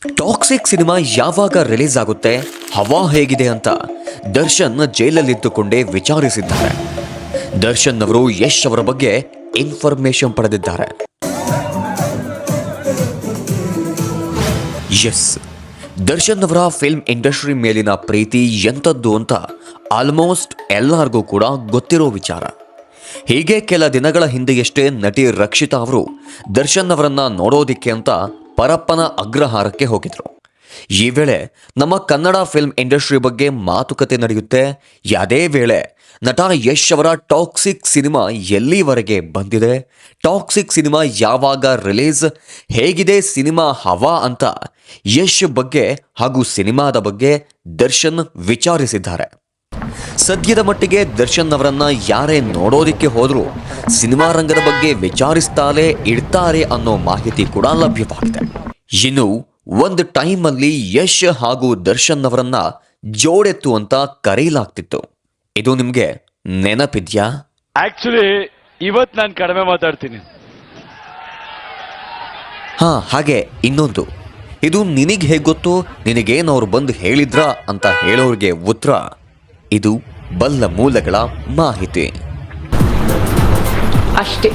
Toxic cinema ಯಾವಾಗ release ಆಗುತ್ತೆ, ಹವಾ ಹೇಗಿದೆ ಅಂತ ದರ್ಶನ್ ಜೈಲಲ್ಲಿದ್ದುಕೊಂಡೇ ವಿಚಾರಿಸಿದ್ದಾರೆ. ದರ್ಶನ್ ಅವರು ಯಶ್ ಅವರ ಬಗ್ಗೆ ಇನ್ಫಾರ್ಮೇಶನ್ ಪಡೆದಿದ್ದಾರೆ. ಎಸ್, ದರ್ಶನ್ ಅವರ ಫಿಲ್ಮ್ ಇಂಡಸ್ಟ್ರಿ ಮೇಲಿನ ಪ್ರೀತಿ ಎಂಥದ್ದು ಅಂತ ಆಲ್ಮೋಸ್ಟ್ ಎಲ್ಲರಿಗೂ ಕೂಡ ಗೊತ್ತಿರೋ ವಿಚಾರ. ಹೀಗೆ ಕೆಲ ದಿನಗಳ ಹಿಂದೆಯಷ್ಟೇ ನಟಿ ರಕ್ಷಿತಾ ಅವರು ದರ್ಶನ್ ಅವರನ್ನ ನೋಡೋದಿಕ್ಕೆ ಅಂತ ಪರಪ್ಪನ ಅಗ್ರಹಾರಕ್ಕೆ ಹೋಗಿದ್ರು. ಈ ವೇಳೆ ನಮ್ಮ ಕನ್ನಡ ಫಿಲ್ಮ್ ಇಂಡಸ್ಟ್ರಿ ಬಗ್ಗೆ ಮಾತುಕತೆ ನಡೆಯುತ್ತೆ. ಅದೇ ವೇಳೆ ನಟ ಯಶ್ ಅವರ ಟಾಕ್ಸಿಕ್ ಸಿನಿಮಾ ಎಲ್ಲಿವರೆಗೆ ಬಂದಿದೆ, ಟಾಕ್ಸಿಕ್ ಸಿನಿಮಾ ಯಾವಾಗ ರಿಲೀಸ್, ಹೇಗಿದೆ ಸಿನಿಮಾ ಹವಾ ಅಂತ ಯಶ್ ಬಗ್ಗೆ ಹಾಗೂ ಸಿನಿಮಾದ ಬಗ್ಗೆ ದರ್ಶನ್ ವಿಚಾರಿಸಿದ್ದಾರೆ. ಸದ್ಯದ ಮಟ್ಟಿಗೆ ದರ್ಶನ್ ಅವರನ್ನ ಯಾರೇ ನೋಡೋದಿಕ್ಕೆ ಹೋದರೂ ಸಿನಿಮಾ ರಂಗದ ಬಗ್ಗೆ ವಿಚಾರಿಸ್ತಾಲೇ ಇಡ್ತಾರೆ ಅನ್ನೋ ಮಾಹಿತಿ ಕೂಡ ಲಭ್ಯವಾಗಿದೆ. ಇನ್ನು ಒಂದು ಟೈಮಲ್ಲಿ ಯಶ್ ಹಾಗೂ ದರ್ಶನ್ ಅವರನ್ನ ಜೋಡೆತ್ತು ಅಂತ ಕರೆಯಲಾಗ್ತಿತ್ತು. ಇದು ನಿಮ್ಗೆ ನೆನಪಿದ್ಯಾ? ಆಕ್ಚುಲಿ ಇವತ್ತು ನಾನು ಕಡಿಮೆ ಮಾತಾಡ್ತೀನಿ. ಹಾಗೆ ಇನ್ನೊಂದು, ಇದು ನಿನಗೆ ಹೇಗೆ ಗೊತ್ತು, ನಿನಗೇನು ಅವ್ರು ಬಂದು ಹೇಳಿದ್ರಾ ಅಂತ ಹೇಳೋರಿಗೆ ಉತ್ತರ, ಇದು ಬಲ್ಲ ಮೂಲಗಳ ಮಾಹಿತಿ ಅಷ್ಟೇ.